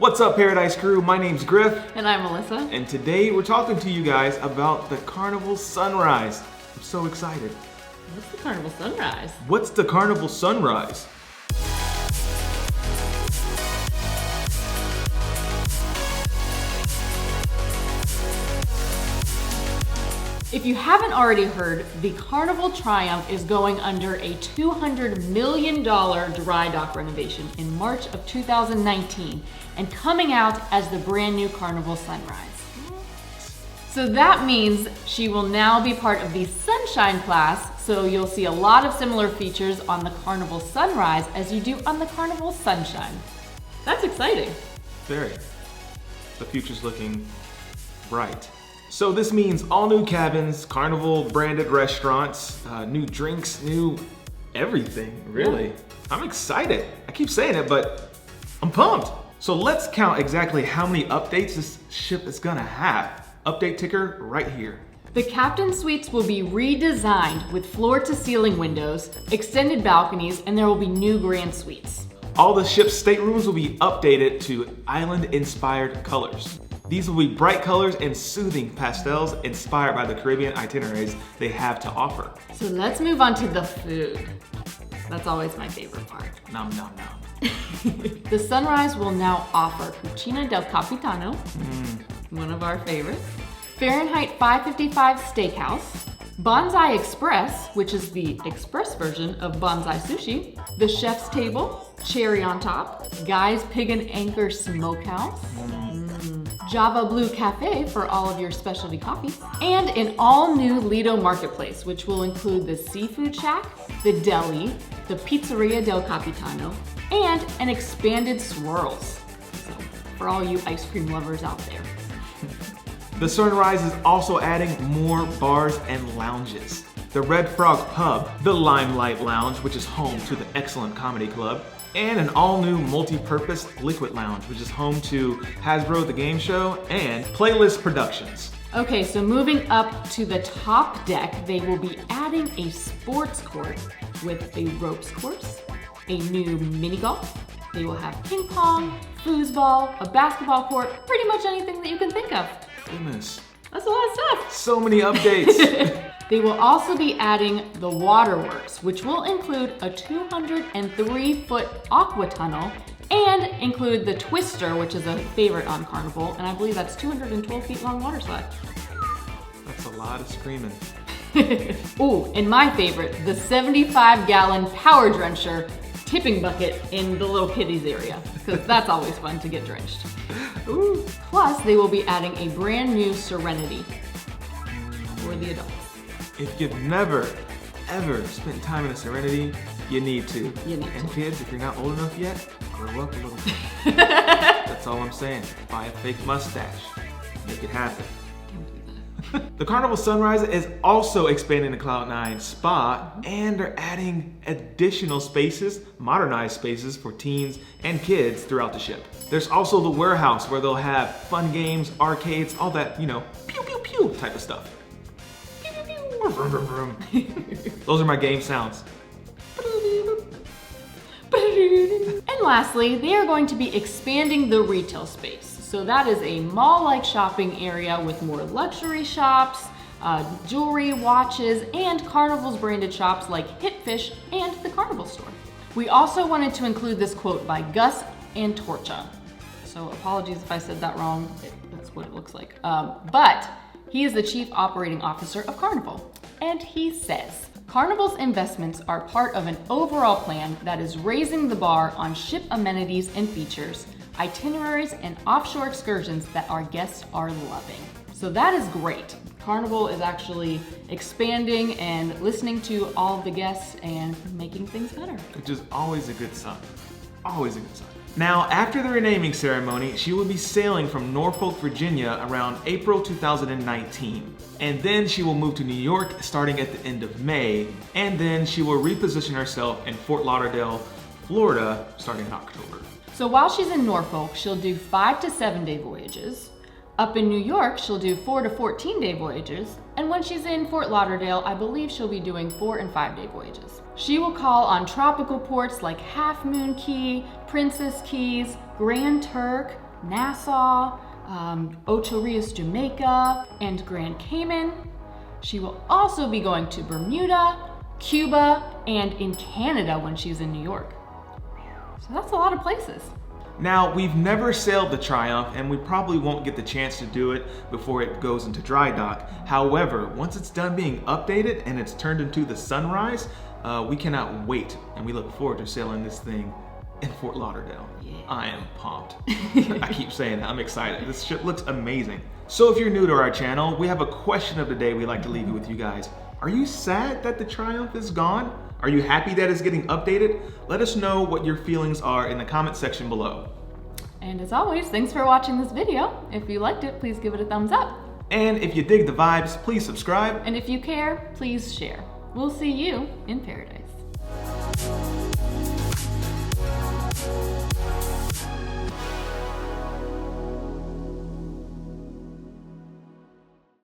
What's up, Paradise Crew? My name's Griff. And I'm Alyssa. And today we're talking to you guys about the Carnival Sunrise. I'm so excited. What's the Carnival Sunrise? What's the Carnival Sunrise? If you haven't already heard, the Carnival Triumph is going under a $200 million dry dock renovation in March of 2019 and coming out as the brand new Carnival Sunrise. So that means she will now be part of the Sunshine class, so you'll see a lot of similar features on the Carnival Sunrise as you do on the Carnival Sunshine. That's exciting. Very. The future's looking bright. So this means all new cabins, Carnival branded restaurants, new drinks, new everything, really. Yeah. I'm excited. I keep saying it, but I'm pumped. So let's count exactly how many updates this ship is gonna have. Update ticker right here. The Captain Suites will be redesigned with floor-to-ceiling windows, extended balconies, and there will be new grand suites. All the ship's staterooms will be updated to island-inspired colors. These will be bright colors and soothing pastels inspired by the Caribbean itineraries they have to offer. So let's move on to the food. That's always my favorite part. Nom nom nom. The Sunrise will now offer CUCINA del Capitano, one of our favorites, Fahrenheit 555 Steakhouse, BONSAI Express, which is the express version of BONSAI Sushi, the Chef's Table, Cherry on Top, Guy's Pig and Anchor Smokehouse, Java Blue Cafe for all of your specialty coffees, and an all-new Lido Marketplace, which will include the Seafood Shack, the Deli, the Pizzeria del Capitano, and an expanded Swirls. So, for all you ice cream lovers out there. The Sunrise is also adding more bars and lounges. The Red Frog Pub, the Limelight Lounge, which is home to the Excellent Comedy Club, and an all-new multi-purpose Liquid Lounge, which is home to Hasbro the Game Show and Playlist Productions. Okay, so moving up to the top deck, they will be adding a sports court with a ropes course, a new mini golf. They will have ping pong, foosball, a basketball court, pretty much anything that you can think of. Goodness. That's a lot of stuff. So many updates. They will also be adding the Waterworks, which will include a 203-foot aqua tunnel and include the Twister, which is a favorite on Carnival, and I believe that's 212 feet long water slide. That's a lot of screaming. Ooh, and my favorite, the 75-gallon power drencher tipping bucket in the little kiddies area, because that's always fun to get drenched. Ooh. Plus, they will be adding a brand new Serenity for the adults. If you've never, ever spent time in a Serenity, you need to. You need and to. Kids, if you're not old enough yet, grow up a little bit. That's all I'm saying. Buy a fake mustache. Make it happen. The Carnival Sunrise is also expanding the Cloud9 Spa, and they're adding additional spaces, modernized spaces for teens and kids throughout the ship. There's also the warehouse where they'll have fun games, arcades, all that, you know, pew pew pew type of stuff. Those are my game sounds. And lastly, they are going to be expanding the retail space. So that is a mall-like shopping area with more luxury shops, jewelry, watches, and Carnival's branded shops like Hitfish and the Carnival Store. We also wanted to include this quote by Gus Antorcha. So apologies if I said that wrong, that's what it looks like. But he is the Chief Operating Officer of Carnival. And he says, Carnival's investments are part of an overall plan that is raising the bar on ship amenities and features, itineraries, and offshore excursions that our guests are loving. So that is great. Carnival is actually expanding and listening to all of the guests and making things better. Which is always a good sign. Always a good sign. Now, after the renaming ceremony, she will be sailing from Norfolk, Virginia around April 2019. And then she will move to New York starting at the end of May. And then she will reposition herself in Fort Lauderdale, Florida, starting in October. So while she's in Norfolk, she'll do 5 to 7 day voyages. Up in New York, she'll do 4 to 14 day voyages. And when she's in Fort Lauderdale, I believe she'll be doing 4 and 5 day voyages. She will call on tropical ports like Half Moon Key, Princess Keys, Grand Turk, Nassau, Ocho Rios, Jamaica, and Grand Cayman. She will also be going to Bermuda, Cuba, and in Canada when she's in New York. So that's a lot of places. Now, we've never sailed the Triumph, and we probably won't get the chance to do it before it goes into dry dock. However, once it's done being updated and it's turned into the Sunrise, we cannot wait, and we look forward to sailing this thing in Fort Lauderdale. Yeah. I am pumped. I keep saying that, I'm excited. This ship looks amazing. So if you're new to our channel, we have a question of the day we'd like to leave you with you guys. Are you sad that the Triumph is gone? Are you happy that it's getting updated? Let us know what your feelings are in the comment section below. And as always, thanks for watching this video. If you liked it, please give it a thumbs up. And if you dig the vibes, please subscribe. And if you care, please share. We'll see you in paradise.